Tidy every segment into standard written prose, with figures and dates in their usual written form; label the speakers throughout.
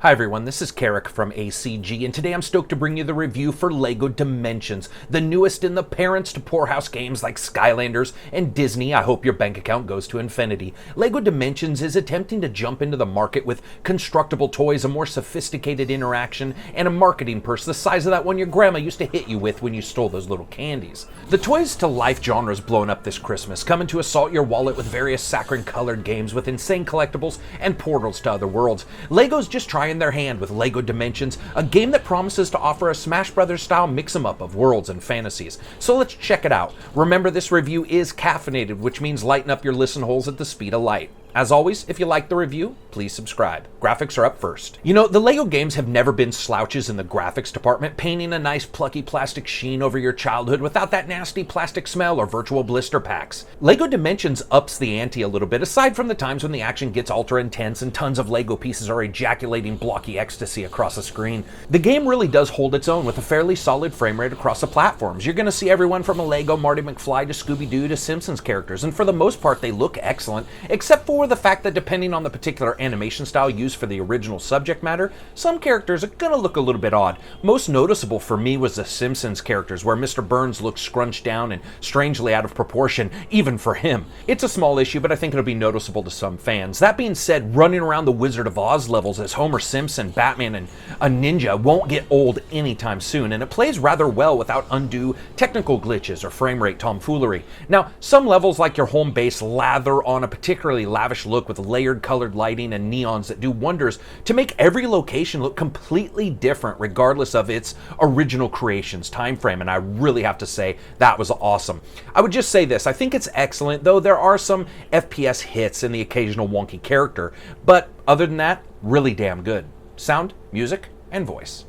Speaker 1: Hi everyone, this is Karak from ACG, and today I'm stoked to bring you the review for LEGO Dimensions, the newest in the parents to poorhouse games like Skylanders and Disney. I hope your bank account goes to infinity. LEGO Dimensions is attempting to jump into the market with constructible toys, a more sophisticated interaction, and a marketing purse the size of that one your grandma used to hit you with when you stole those little candies. The toys to life genre's blown up this Christmas, coming to assault your wallet with various saccharine-colored games with insane collectibles and portals to other worlds. LEGO's just trying their hand with LEGO Dimensions, a game that promises to offer a Smash Brothers style mix-em-up of worlds and fantasies. So let's check it out. Remember, this review is caffeinated, which means lighten up your listen holes at the speed of light. As always, if you like the review, please subscribe. Graphics are up first. You know, the LEGO games have never been slouches in the graphics department, painting a nice plucky plastic sheen over your childhood without that nasty plastic smell or virtual blister packs. LEGO Dimensions ups the ante a little bit, aside from the times when the action gets ultra intense and tons of LEGO pieces are ejaculating blocky ecstasy across the screen. The game really does hold its own with a fairly solid frame rate across the platforms. You're going to see everyone from a LEGO Marty McFly to Scooby-Doo to Simpsons characters, and for the most part they look excellent, except for the fact that depending on the particular animation style used for the original subject matter, some characters are gonna look a little bit odd. Most noticeable for me was the Simpsons characters, where Mr. Burns looks scrunched down and strangely out of proportion, even for him. It's a small issue, but I think it'll be noticeable to some fans. That being said, running around the Wizard of Oz levels as Homer Simpson, Batman, and a ninja won't get old anytime soon, and it plays rather well without undue technical glitches or frame rate tomfoolery. Now, some levels like your home base lather on a particularly lavish look with layered colored lighting and neons that do wonders to make every location look completely different regardless of its original creation's time frame, and I really have to say that was awesome. I would just say this, I think it's excellent, though there are some FPS hits and the occasional wonky character, but other than that, really damn good. Sound, music, and voice.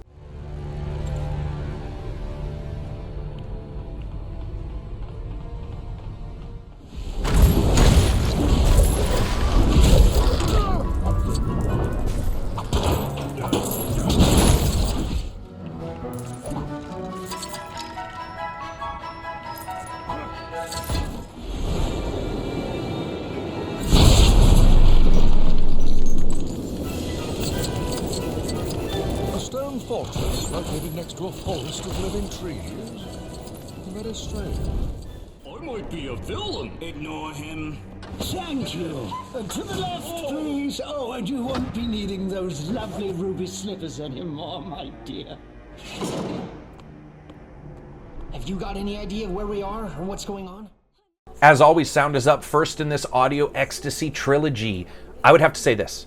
Speaker 2: Fortress located next to a forest of living trees. Very strange.
Speaker 3: I might be a villain. Ignore him.
Speaker 4: Thank you. To the left, please. Oh, and you won't be needing those lovely ruby slippers anymore, my dear. Have you got any idea of where we are or what's going on?
Speaker 1: As always, sound is up first in this audio ecstasy trilogy. I would have to say this.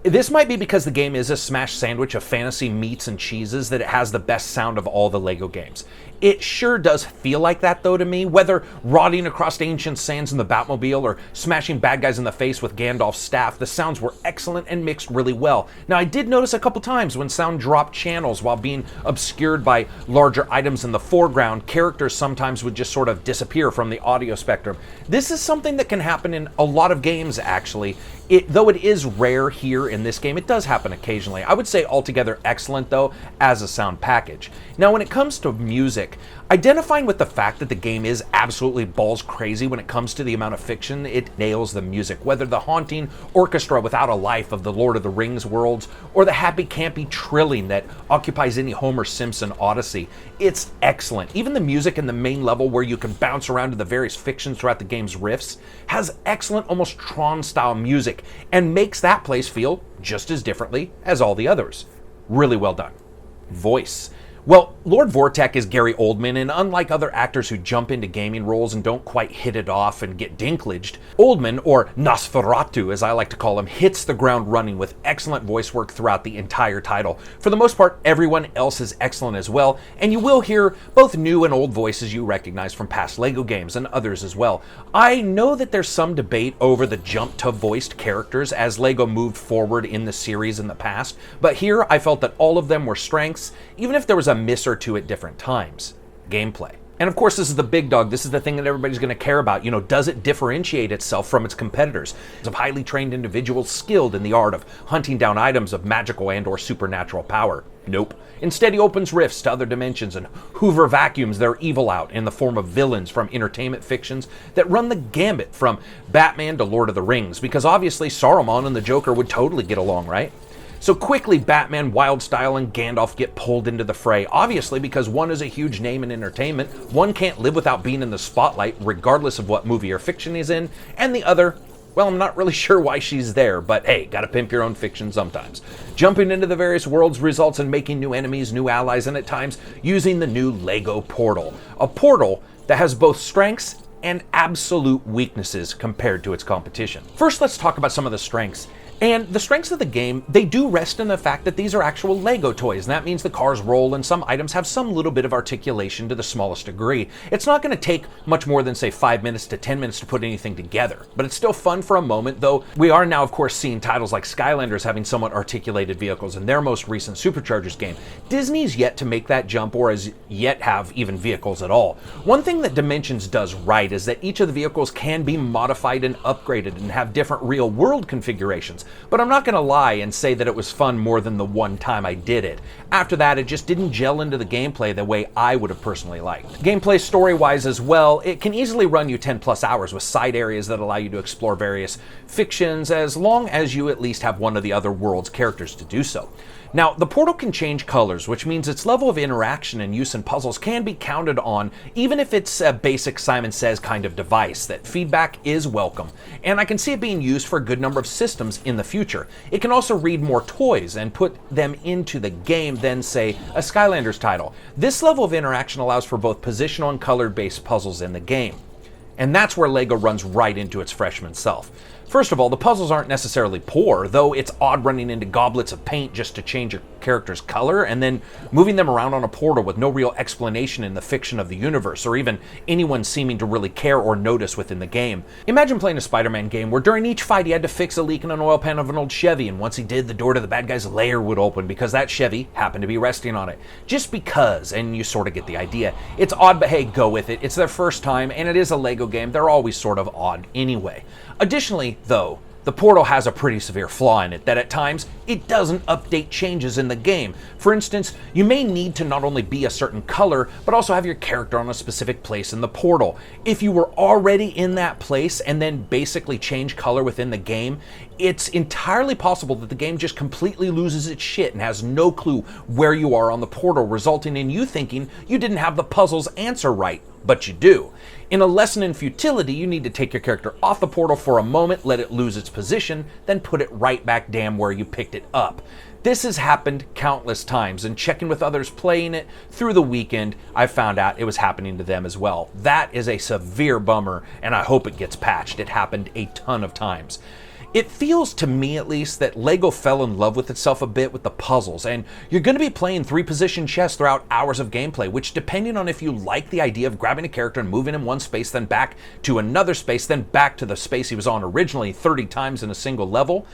Speaker 1: This might be because the game is a smash sandwich of fantasy meats and cheeses that it has the best sound of all the LEGO games. It sure does feel like that though to me, whether rotting across ancient sands in the Batmobile or smashing bad guys in the face with Gandalf's staff, the sounds were excellent and mixed really well. Now I did notice a couple times when sound dropped channels while being obscured by larger items in the foreground, characters sometimes would just sort of disappear from the audio spectrum. This is something that can happen in a lot of games actually. Though it is rare here in this game, it does happen occasionally. I would say altogether excellent though as a sound package. Now when it comes to music, identifying with the fact that the game is absolutely balls crazy when it comes to the amount of fiction, it nails the music. Whether the haunting orchestra without a life of the Lord of the Rings worlds, or the happy campy trilling that occupies any Homer Simpson odyssey, it's excellent. Even the music in the main level where you can bounce around to the various fictions throughout the game's riffs has excellent, almost Tron style music, and makes that place feel just as differently as all the others. Really well done. Voice. Well, Lord Vortek is Gary Oldman, and unlike other actors who jump into gaming roles and don't quite hit it off and get dinklaged, Oldman, or Nosferatu as I like to call him, hits the ground running with excellent voice work throughout the entire title. For the most part, everyone else is excellent as well, and you will hear both new and old voices you recognize from past LEGO games and others as well. I know that there's some debate over the jump to voiced characters as LEGO moved forward in the series in the past, but here I felt that all of them were strengths, even if there was a miss or two at different times. Gameplay. And of course, this is the big dog. This is the thing that everybody's going to care about. You know, does it differentiate itself from its competitors? Of highly trained individuals skilled in the art of hunting down items of magical and or supernatural power? Nope. Instead, he opens rifts to other dimensions and Hoover vacuums their evil out in the form of villains from entertainment fictions that run the gambit from Batman to Lord of the Rings, because obviously Saruman and the Joker would totally get along, right? So quickly, Batman, Wildstyle, and Gandalf get pulled into the fray, obviously because one is a huge name in entertainment, one can't live without being in the spotlight regardless of what movie or fiction he's in, and the other, well, I'm not really sure why she's there, but hey, gotta pimp your own fiction sometimes. Jumping into the various worlds results in making new enemies, new allies, and at times using the new LEGO portal. A portal that has both strengths and absolute weaknesses compared to its competition. First, let's talk about some of the strengths. And the strengths of the game, they do rest in the fact that these are actual LEGO toys, and that means the cars roll and some items have some little bit of articulation to the smallest degree. It's not going to take much more than, say, 5 minutes to 10 minutes to put anything together, but it's still fun for a moment, though we are now, of course, seeing titles like Skylanders having somewhat articulated vehicles in their most recent Superchargers game. Disney's yet to make that jump or has yet have even vehicles at all. One thing that Dimensions does right is that each of the vehicles can be modified and upgraded and have different real-world configurations. But I'm not going to lie and say that it was fun more than the one time I did it. After that, it just didn't gel into the gameplay the way I would have personally liked. Gameplay story-wise as well, it can easily run you 10 plus hours with side areas that allow you to explore various fictions as long as you at least have one of the other world's characters to do so. Now, the portal can change colors, which means its level of interaction and use in puzzles can be counted on, even if it's a basic Simon Says kind of device, that feedback is welcome. And I can see it being used for a good number of systems in the future. It can also read more toys and put them into the game than, say, a Skylanders title. This level of interaction allows for both positional and color-based puzzles in the game. And that's where LEGO runs right into its freshman self. First of all, the puzzles aren't necessarily poor, though it's odd running into goblets of paint just to change your character's color and then moving them around on a portal with no real explanation in the fiction of the universe, or even anyone seeming to really care or notice within the game. Imagine playing a Spider-Man game where during each fight he had to fix a leak in an oil pan of an old Chevy, and once he did, the door to the bad guy's lair would open because that Chevy happened to be resting on it. Just because, and you sort of get the idea. It's odd, but hey, go with it. It's their first time, and it is a LEGO game. They're always sort of odd anyway. Additionally, though, the portal has a pretty severe flaw in it that at times it doesn't update changes in the game. For instance, you may need to not only be a certain color, but also have your character on a specific place in the portal. If you were already in that place and then basically change color within the game, it's entirely possible that the game just completely loses its shit and has no clue where you are on the portal, resulting in you thinking you didn't have the puzzle's answer right, but you do. In a lesson in futility, you need to take your character off the portal for a moment, let it lose its position, then put it right back damn where you picked it up. This has happened countless times, and checking with others playing it through the weekend, I found out it was happening to them as well. That is a severe bummer, and I hope it gets patched. It happened a ton of times. It feels to me at least that LEGO fell in love with itself a bit with the puzzles, and you're going to be playing 3-position chess throughout hours of gameplay, which depending on if you like the idea of grabbing a character and moving him one space, then back to another space, then back to the space he was on originally 30 times in a single level.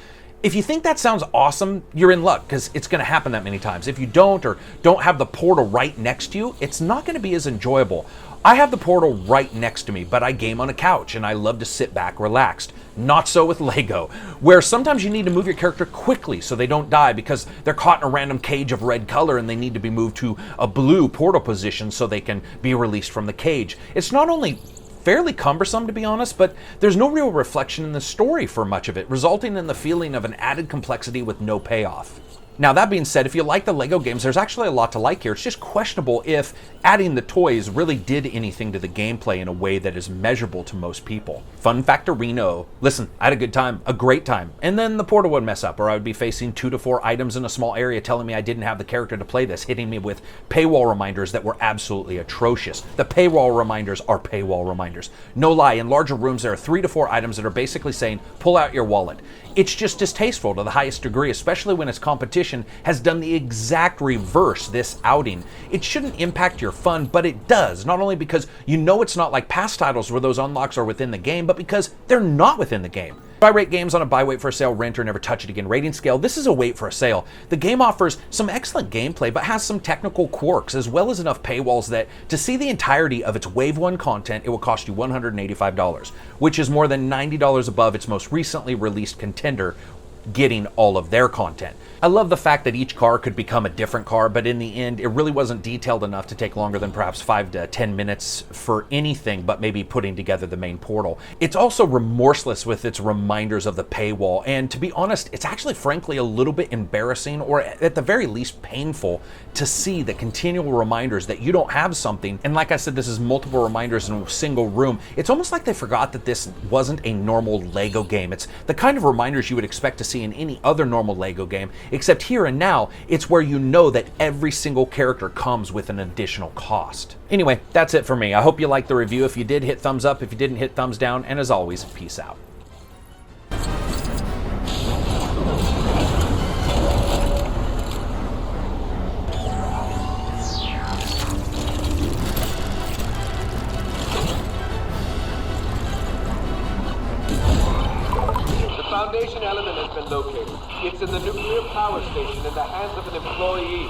Speaker 1: If you think that sounds awesome, you're in luck, because it's going to happen that many times. If you don't, or don't have the portal right next to you, it's not going to be as enjoyable. I have the portal right next to me, but I game on a couch, and I love to sit back relaxed. Not so with LEGO, where sometimes you need to move your character quickly so they don't die because they're caught in a random cage of red color and they need to be moved to a blue portal position so they can be released from the cage. It's not only fairly cumbersome, to be honest, but there's no real reflection in the story for much of it, resulting in the feeling of an added complexity with no payoff. Now, that being said, if you like the LEGO games, there's actually a lot to like here. It's just questionable if adding the toys really did anything to the gameplay in a way that is measurable to most people. Fun factorino. Listen, I had a good time, a great time, and then the portal would mess up, or I would be facing 2 to 4 items in a small area telling me I didn't have the character to play this, hitting me with paywall reminders that were absolutely atrocious. The paywall reminders are paywall reminders. No lie, in larger rooms there are 3 to 4 items that are basically saying, pull out your wallet. It's just distasteful to the highest degree, especially when its competition has done the exact reverse this outing. It shouldn't impact your fun, but it does, not only because you know it's not like past titles where those unlocks are within the game, but because they're not within the game. If I rate games on a buy, wait for a sale, rent, or never touch it again rating scale, this is a wait for a sale. The game offers some excellent gameplay, but has some technical quirks, as well as enough paywalls that to see the entirety of its Wave 1 content, it will cost you $185, which is more than $90 above its most recently released contender, getting all of their content. I love the fact that each car could become a different car, but in the end, it really wasn't detailed enough to take longer than perhaps 5 to 10 minutes for anything but maybe putting together the main portal. It's also remorseless with its reminders of the paywall, and to be honest, it's actually frankly a little bit embarrassing, or at the very least painful, to see the continual reminders that you don't have something. And like I said, this is multiple reminders in a single room. It's almost like they forgot that this wasn't a normal Lego game. It's the kind of reminders you would expect to see in any other normal Lego game, except here and now, it's where you know that every single character comes with an additional cost. Anyway, that's it for me. I hope you liked the review. If you did, hit thumbs up. If you didn't, hit thumbs down. And as always, peace out.
Speaker 5: The foundation element has been located. It's in the nuclear power station in the hands of an employee.